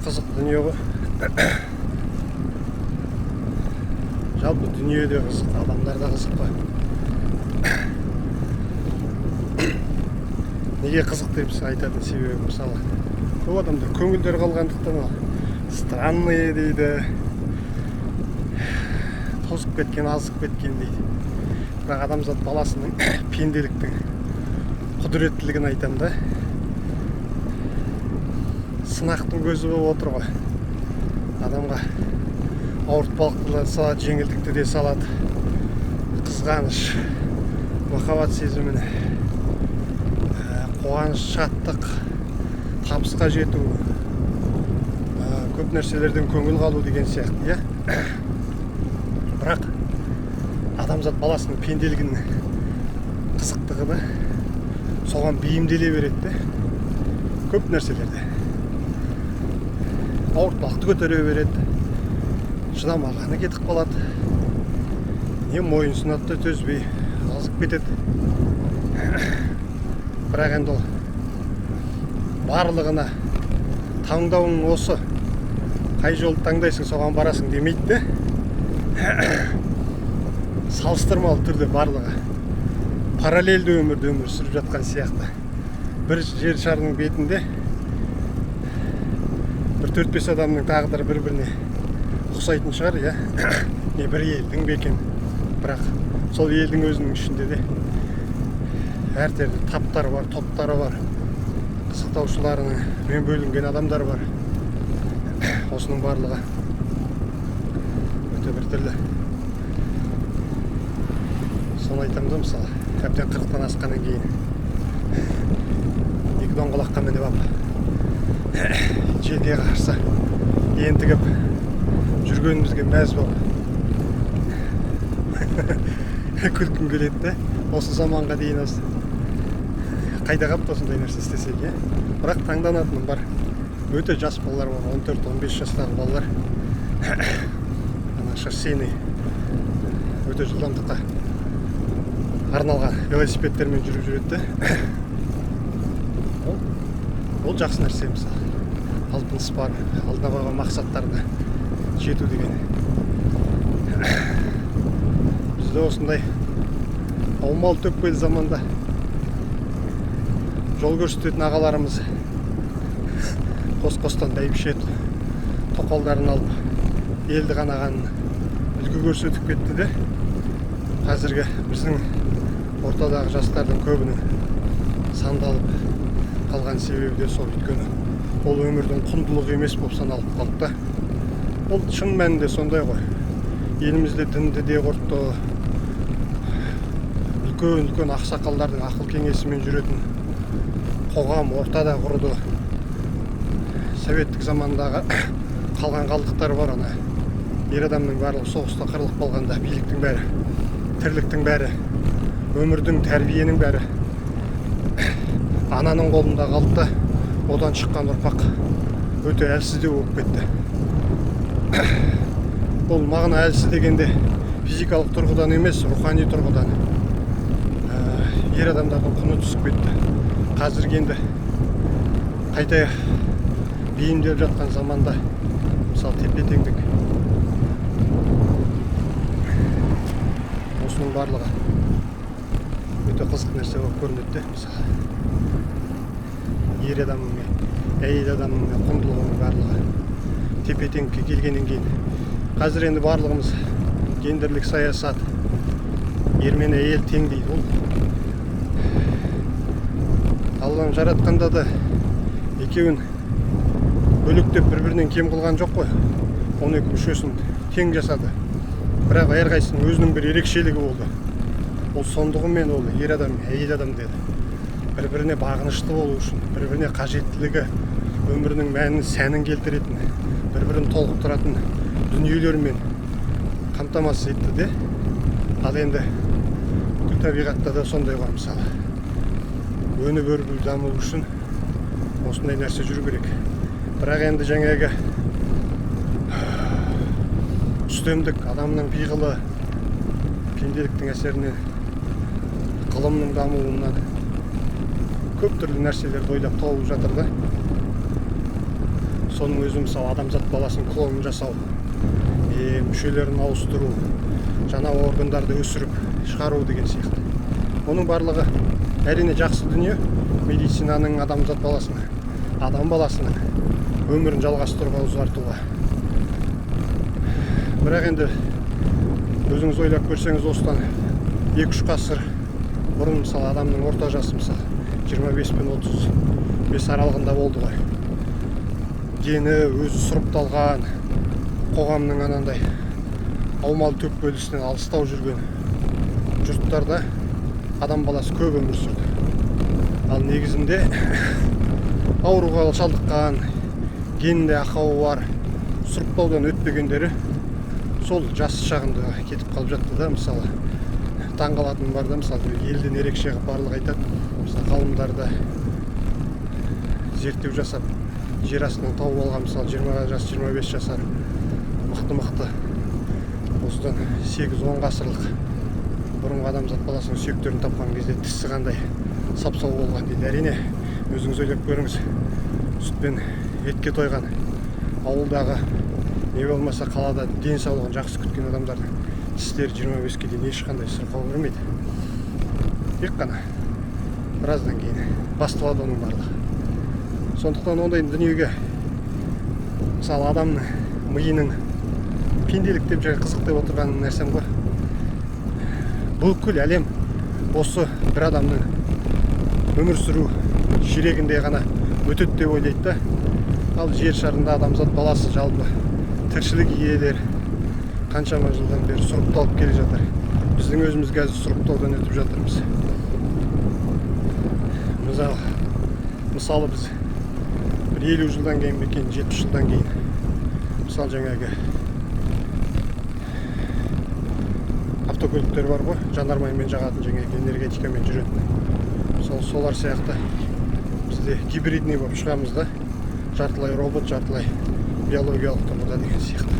қызық дүние ғой. Жалпы дүние де қызық, адамдар да қызық қой. Неге қызық деп айтатын себебі мысалы көп адамдар көңілдері қалғандықтан странные дейді, тозып кеткен, азып кеткен дейді. Бірақ адамзат баласының пенделіктің құдіреттілігін айтам да. Сынақтың көзі болып отыр ғой. Адамға ауыртпалықты да салады, жеңілдікті де салады. Қызғаныш, махаббат сезіміне, қуаныш, шаттық, табысқа жету, көп нәрселерден көңіл қалу деген сияқты, иә. Бірақ адамзат баласының пенделігінің қызықтығы да соған бейімделе береді де. Көп нәрселерде ауыртпалықты көтере береді, шыдамағаны кетіп қалады, не мойынсынады да төзбей азып кетеді. Бірақ енді ол барлығына таңдауың осы, қай жолды таңдайсың соған барасың демейді де. Салыстырмалы түрде барлығы параллельді өмірде өмір сүріп жатқан сияқты. Бір жер шарының бетінде бір 4-5 адамның тағдыры бір-біріне ұқсайтын шығар, иә. Не бір елдің бекен. Бірақ сол елдің өзінің ішінде де әртүрлі таптары бар, топтары бар, қызықтаушыларымен бөлінген адамдар бар. Осының барлығы өте бір түрлі. Соны айтамын да, мысалы, әбден 40-тан асқаннан кейін екі доңғалаққа мініп алып желге қарсы ентігіп жүргенімізге мәз болып күлкім келеді де. Осы заманға дейін осы қайда қалыпты осындай нәрсе істесек, иә. Бірақ таңданатыным бар. Өте жас балалар бар, 14-15 жастағы балалар. Ана шоссейный өте жылдамдыққа арналған велосипедтермен жүріп жүреді де. Ол жақсы нәрсе, мысалы. Алпыныс бар, алдына қойған мақсаттарына жету деген. Бізде осындай аумалы төкпелі заманда жол көрсететін ағаларымыз қос-қостан бәйбіше тоқалдарын алып елді қанағанын үлгі көрсетіп кетті де. Қазіргі біздің ортадағы жастардың көбінің сандалып қалған себебі де сол. Өйткені ол өмірдің құндылығы емес болып саналып қалды. Ол шын мәнінде сондай ғой. Елімізде дінді де құртты, үлкен ақсақалдардың ақыл кеңесімен жүретін қоғам ортада құрды. Советтік замандағы қалған қалдықтар бар, ана ер адамның барлығы соғыста қырылып қалғанда, биліктің бәрі, тірліктің бәрі, өмірдің, тәрбиенің бәрі ананың қолында қалды. Одан шыққан ұрпақ өте әлсіздеу болып кетті. Ол мағына әлсіз дегенде физикалық тұрғыдан емес, рухани тұрғыдан ер адамдардың құны түсіп кетті. Қазіргі енді қайта бейімделіп жатқан заманда, мысалы, тепе-теңдік, осының барлығы өте қызық нәрсе болып көрінеді. Мысалы, ер адамның, әйел адамның құндылығының барлығы тепе-теңдікке келгеннен кейін, қазір енді барлығымыз гендерлік саясат, ер мен әйел тең дейді. Ол Алланың жаратқанда да екеуін бөлектеп бір-бірінен кем қылған жоқ қой. 12 мүшесін тең жасады. Бірақ әрқайсының өзінің бір ерекшелігі болды. Ол сондығымен ол ер адам, әйел адам деді. Бір-біріне бағынышты болу үшін, бір-біріне қажеттілігі, өмірінің мәнін, сәнін келтіретін, бір-бірін толықтыратын дүниелермен қамтамасыз етті де. Ал енді бүкіл табиғатта да сондай ғой, мысалы. Өніп өрбіп даму үшін осындай нәрсе жүру керек. Бірақ енді жаңағы үстемдік, адамның пиғылы, пенделіктің әсерінен, ғылымның дамуынан көп түрлі нәрселерді ойлап тауып жатыр да. соның өзі мысалы адамзат баласының клонын жасау, мүшелерін ауыстыру, жаңа органдарды өсіріп шығару деген сияқты. Оның барлығы әрине жақсы дүние, медицинаның адамзат баласының, адам баласының өмірін жалғастыруға, ұзартуға. Бірақ енді өзіңіз ойлап көрсеңіз, осыдан 2-3 ғасыр бұрын мысалы адамның орта жасы мысалы 25 пен 35 аралығында болды ғой. Дені өзі сұрыпталған, қоғамның анандай аумалы төк бөлісінен алыстау жүрген жұрттарда адам баласы көп өмір сүрді. Ал негізінде ауруға шалдыққан, генінде ақауы бар, сұрыптаудан өтпегендері сол жас шағында кетіп қалып жатты да. Мысалы таңғалатыным бар да, мысалы елден ерекше барлық айтады. Мысалы ғалымдарда зерттеу жасап жер астынан тауып алған, мысалы 20 жас, 25 жасар мықты осыдан 8-10 ғасырлық бұрынғы адамзат баласының сүйектерін тапқан кезде тісі қандай сап-сау болған дейді. Әрине өзіңіз ойлап көріңіз, сүтпен етке тойған ауылдағы, не болмаса қалада денсаулығын жақсы күткен адамдардың тістері 25-ке дейін ешқандай сырқау көрмейді. Тек қана біраздан кейін басталады оның барлығы. Сондықтан ондай дүниеге, мысалы адамның миының пенделік деп жай қызық деп отырған нәрсем ғой. Бүкіл әлем осы бір адамның өмір сүру ширегінде ғана өтеді деп ойлайды да. Ал жер шарында адамзат баласы жалпы тіршілік иелер қаншама жылдан бері сұрыпталып келе жатыр. Біздің өзіміз қазір сұрыптаудан өтіп жатырмыз. Мысалы біз бір 50 жылдан кейін, 70 жылдан кейін, мысалы жаңағы автокөліктер бар ғой, жанармаймен жағатын, жаңағы энергетикамен жүретін. Мысалы солар сияқты бізде гибридный болып шығамыз да, жартылай робот, жартылай биологиялық тұрғыда деген сияқты.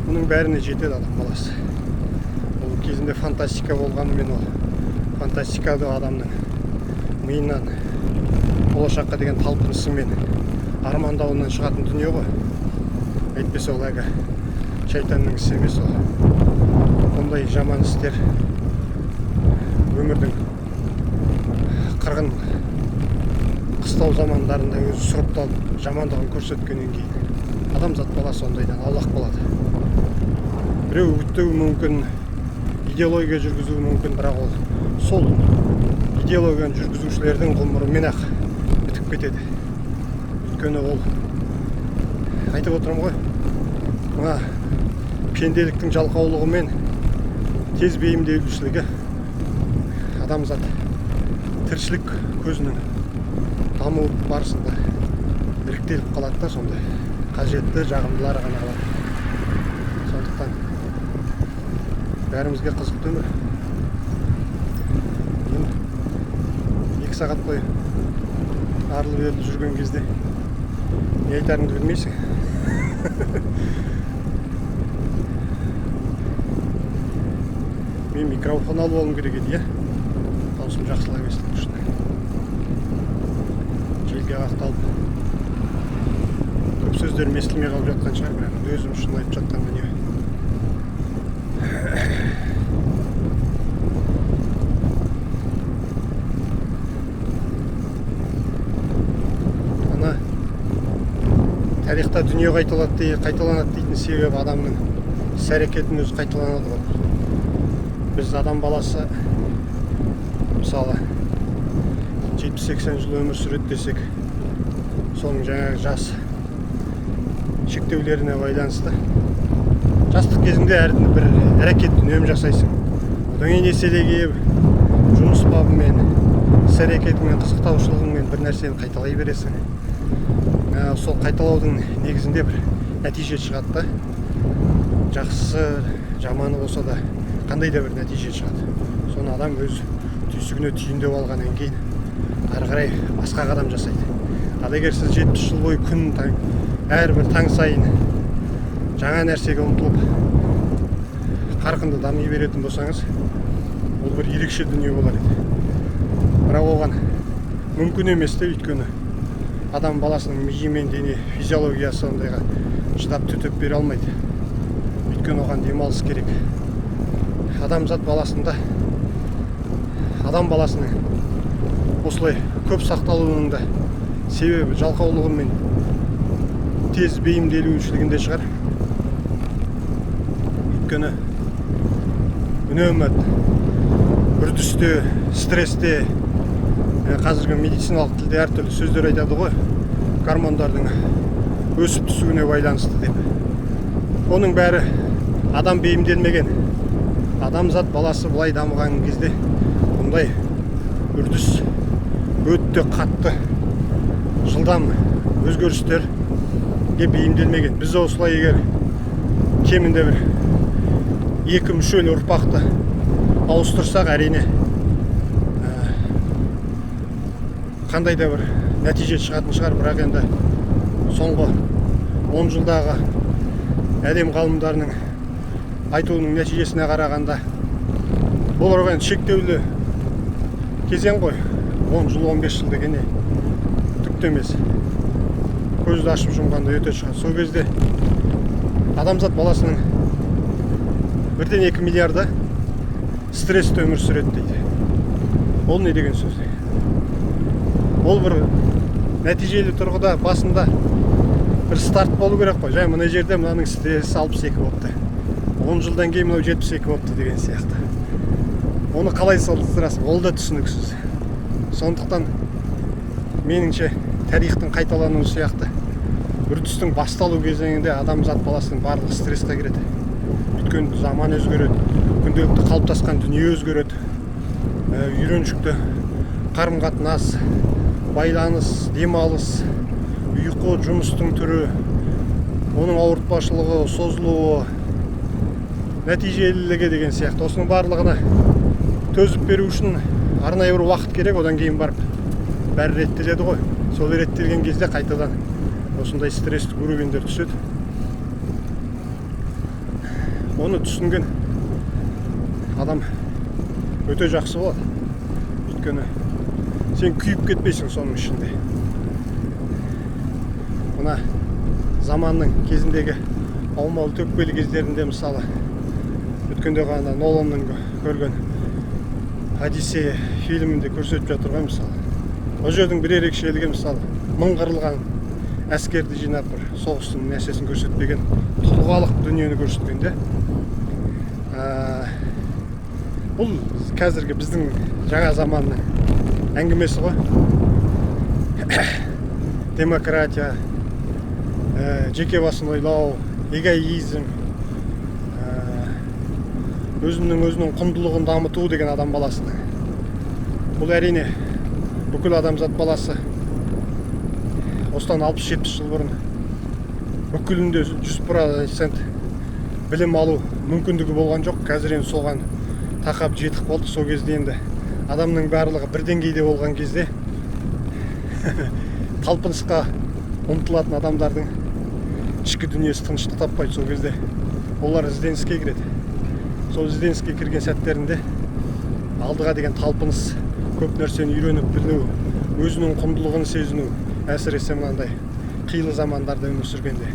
Мұның бәріне жетеді адам баласы. Ол кезінде фантастика болғанымен, ол фантастикада адамның миынан болашаққа деген талпынысы мен армандауынан шығатын дүние ғой. Әйтпесе ол әлгі шайтанның ісі емес ол. Ондай жаман істер өмірдің қырғын қыстау замандарында өзі сұрыпталып жамандығын көрсеткеннен кейін адамзат баласы ондайдан аулақ болады. Біреу үгіттеуі мүмкін, идеология жүргізуі мүмкін, бірақ ол сол идеологияны жүргізушілердің ғұмырымен ақ бітіп кетеді. Өйткені ол, айтып отырмын ғой, мына пенделіктің жалқаулығы мен тез бейімделушілігі адамзат тіршілік көзінің даму барысында іріктеліп қалады да, сондай қажетті жағымдылары ғана қалады. Сондықтан бәрімізге қызықты өмір. 2 сағат бойы арлы-берлі жүрген кезде не айтарыңды білмейсің. Мен микрофон алып алуым керек еді, даусым жақсылап естілу үшін. Желге қақталып көп сөздерім естілмей қалып жатқан шығар, бірақ өзім үшін айтып жатқан дүние. Ана тарихта дүние қайталанады дейтін себебі адамның іс-әрекетінің өзі қайталанады ғой. Біз адам баласы мысалы 70-80 жыл өмір сүреді десек, соның жаңағы жас шектеулеріне байланысты жастық кезінде бір әрекет үнемі жасайсың. Одан кейін еселеге жұмыс бабымен, іс-әрекетіңмен, қызықтаушылығыңмен бір нәрсені қайталай бересің. Сол қайталаудың негізінде бір нәтиже шығады да. Жақсы, жаманы болса да қандай да бір нәтиже шығады. Соны адам өз түйсігіне түйіндеп алғаннан кейін ары қарай басқа қадам жасайды. Ал егер сіз 70 жыл бойы күн әрбір таң сайын жаңа нәрсеге ұмтылып қарқынды дами беретін болсаңыз, ол бір ерекше дүние болар еді. Бірақ оған мүмкін емес те, өйткені адам баласының миы мен дене физиологиясы ондайға шыдап төтеп бере алмайды. Өйткені оған демалыс керек. Адамзат баласында, адам баласының осылай көп сақталуының да себебі жалқаулығы мен тез бейімделушілігінде шығар. Өйткені үнемі үрдісте, стрессте, қазіргі медициналық тілде әртүрлі сөздер айтады ғой, гормондардың өсіп түсуіне байланысты деп. Оның бәрі адам бейімделмеген. Адамзат баласы былай дамыған кезде бұндай үрдіс өтті қатты жылдам өзгерістерге бейімделмеген. Біз осылай егер кемінде бір 2 мүшел ұрпақты ауыстырсақ, әрине қандай да бір нәтиже шығатын шығар. Бірақ енді соңғы 10 жылдағы әлем ғалымдарының айтуының нәтижесіне қарағанда бұл орған шектеулі кезең ғой. 10 жыл, 15 жыл деген түкті емес. Көзді ашып жұмғанда өте шығады. Сол кезде адамзат баласының 1-2 миллиарды стрессті өмір сүреді дейді. Ол не деген сөз? Ол бір нәтижелі тұрғыда басында бір старт болу керек қой. Жай мына жерде мынаның стресі 62 болыпты. 10 жылдан кейін мынау 72 болыпты деген сияқты. Оны қалай салыстырасың? Ол да түсініксіз. Сондықтан меніңше тарихтың қайталануы сияқты үрдістің басталу кезеңінде адамзат баласының барлығы стресске кіреді. Өйткені заман өзгереді, күнделікті қалыптасқан дүние өзгереді. Үйреншікті қарым-қатынас, байланыс, демалыс, ұйқы, жұмыстың түрі, оның ауыртпашылығы, созылуы, нәтижелілігі деген сияқты. Осының барлығына төзіп беру үшін арнайы бір уақыт керек, одан кейін барып бәрі реттеледі ғой. Сол реттелген кезде қайтадан осындай стресстік өрегендер түседі. Оны түсінген адам өте жақсы болады. Өйткені сен күйіп кетпейсің соның ішінде. Мына заманның кезіндегі аумалы төкпелі кездерінде мысалы өткенде ғана Ноланның көрген Одиссея фильмінде көрсетіп жатыр ғой мысалы. Ол жердің бір ерекшелігі мысалы мың қырылған әскерді жинап бір соғыстың нәрсесін көрсетпеген, тұлғалық дүниені көрсеткенде. Бұл қазіргі біздің жаңа заманның әңгімесі ғой. Демократия, жеке басын ойлау, эгоизм, өзінің құндылығын дамыту деген адам баласының. Бұл әрине бүкіл адамзат баласы осыдан 60-70 жыл бұрын бүкілінде 100% білім алу мүмкіндігі болған жоқ. Қазір енді соған тақап жетік болды. Сол кезде енді адамның барлығы бір деңгейде болған кезде талпынысқа ұмтылатын адамдардың ішкі дүниесі тыныштық таппайды. Сол кезде олар ізденіске кіреді. Сол ізденіске кірген сәттерінде алдыға деген талпыныс, көп нәрсені үйреніп білу, өзінің құндылығын сезіну, әсіресе мынандай қилы замандарда өмір сүргенде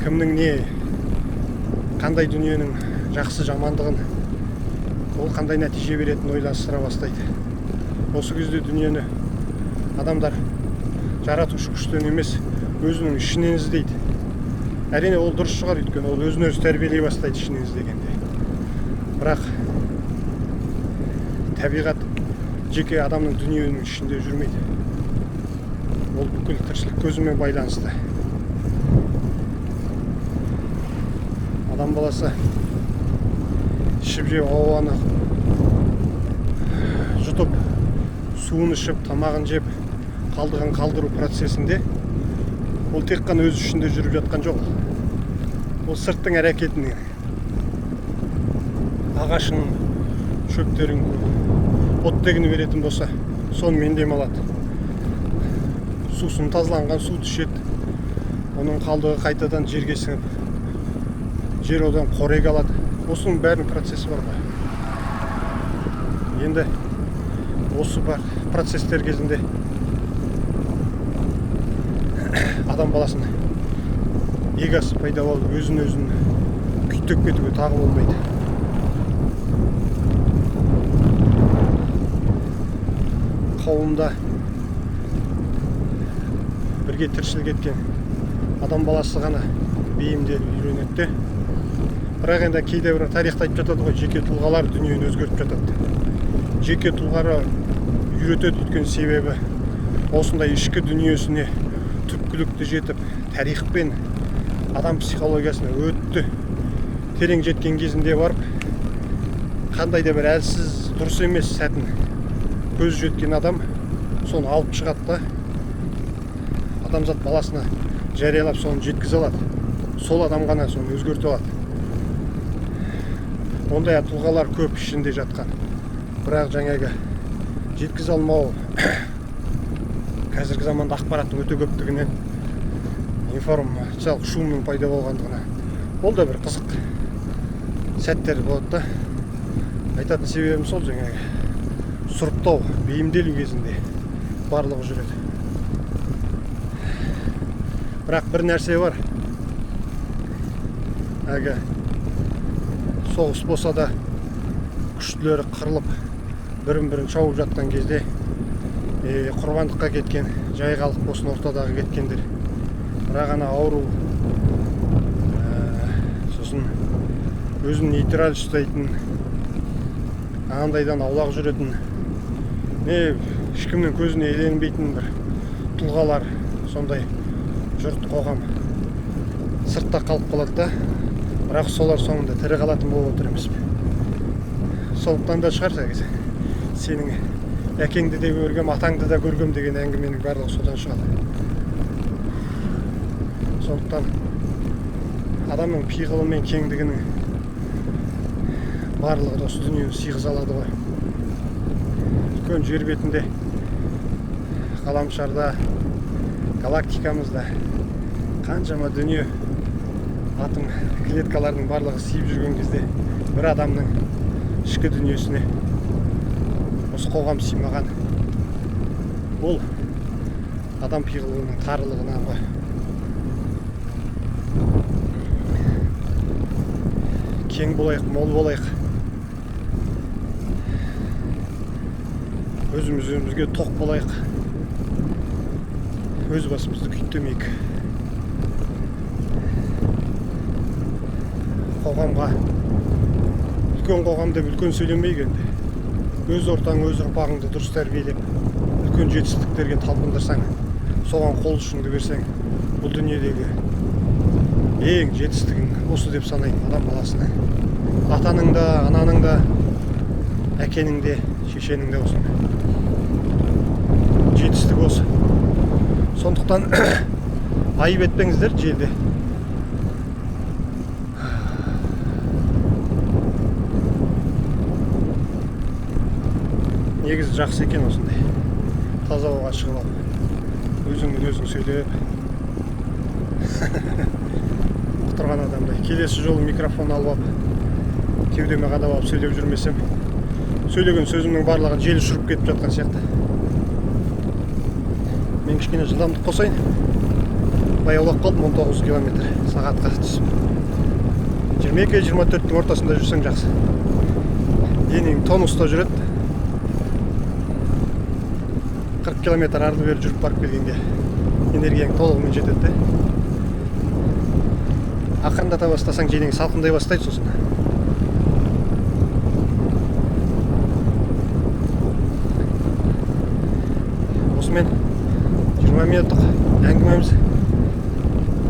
кімнің не, қандай дүниенің жақсы жамандығын, ол қандай нәтиже беретінін ойластыра бастайды. Осы кезде дүниені адамдар жаратушы күштен емес, өзінің ішінен іздейді. Әрине ол дұрыс шығар, өйткені ол өзін өзі тәрбиелей бастайды ішінен іздегенде. Бірақ табиғат жеке адамның дүниенің ішінде жүрмейді. Ол бүкіл тіршілік көзімен байланысты. Адам баласы ішіп жеп ауаны жұтып, суын ішіп, тамағын жеп, қалдығын қалдыру процесінде ол тек қана өз ішінде жүріп жатқан жоқ. Ол сырттың әрекетінің, ағашын, шөптерін, оттегін беретін болса, сонымен демалады. Сусын тазаланған суды ішеді. Оның қалдығы қайтадан жерге сіңіп, жер одан қорек алады. Осының бәрінің процесі бар ғой. Енді осы бар процестер кезінде адам баласына эгосы пайда болып өзін күйттеп кетуге тағы болмайды. Қауымда бірге тіршілік еткен адам баласы ғана бейімделіп үйренеді. Бірақ енді кейде бір тарихта айтып жатады ғой, жеке тұлғалар дүниені өзгертіп жатады. Жеке тұлғаны үйретеді өткен себебі осындай ішкі дүниесіне түпкілікті жетіп, тарихпен адам психологиясына өтті терең жеткен кезінде барып, қандай да бір әлсіз, дұрыс емес сәтін көз жеткен адам соны алып шығады да адамзат баласына жариялап соны жеткізе алады. Сол адам ғана соны өзгерте алады. Ондай тұлғалар көп ішінде жатқан. Бірақ жаңағы жеткізе алмау қазіргі заманда ақпараттың өте көптігінен, информациялық шумның пайда болғандығына, ол да бір қызық сәттер болады да. Айтатын себебім сол, жаңағы сұрыптау, бейімделу кезінде барлығы жүреді. Бірақ бір нәрсе бар. Әгі соғыс болса да күштілері қырылып, бірін шауып жатқан кезде құрбандыққа кеткен, жайғалық болсын ортадағы кеткендер, бірақ ана ауру, сосын өзін нейтраль ұстайтын, андайдан аулақ жүретін, ешкімнің көзіне еленбейтін бір тұлғалар, сондай жұрт, қоғам сыртта қалып қалады да, бірақ солар соңында тірі қалатын болып отыр емес пе? Сондықтан да шығар сенің әкеңді де көргем, атаңды да көргем деген әңгіменің барлығы содан шығады. Сондықтан адамның пиғылы мен кеңдігінің барлығы осы дүниені сыйғыза алады ғой. Үлкен жер бетінде, ғаламшарда, галактикамызда қаншама дүние, атом клеткалардың барлығы сыйып жүрген кезде бір адамның ішкі дүниесіне осы қоғам сыймаған. Ол адам пиғылының тарылығынан ғой. Кең болайық, мол болайық. Өзімізге тоқ болайық. Өз басымызды күйттемейік. Қоғамға, үлкен қоғам деп үлкен сөйлемейік енді. Өз ортаң, өз ұрпағыңды дұрыс тәрбиелеп, үлкен жетістіктерге талпындырсаң, соған қол ұшыңды берсең, бұл дүниедегі ең жетістігің осы деп санаймын адам баласына. Атаның да, ананың да, әкенің де, шешенің де осы. Жетістік осы. Сондықтан айып етпеңіздер желде. Негізі жақсы екен осындай. Таза ауаға шығып алып, өзің сөйлеп отырған адамдай. Келесі жолы микрофон алып, кеудеме қадап алып сөйлеп жүрмесем, сөйлеген сөзімнің барлығын жел ұшырып кетіп жатқан сияқты. Мен кішкене жылдамдық қосайын. Баяулап қалдым, 19 км сағатқа түсіп. 22-24-тің ортасында жүрсең жақсы. Денең тонуста жүреді. 40 км арды бері жүріп барып келгенге энергияң толығымен жетеді. Ақырындата бастасаң денең салқындай бастайды сосын. Осымен 20 минуттық әңгімеміз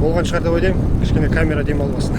болған шығар деп ойлаймын. Кішкене камера демалмасын.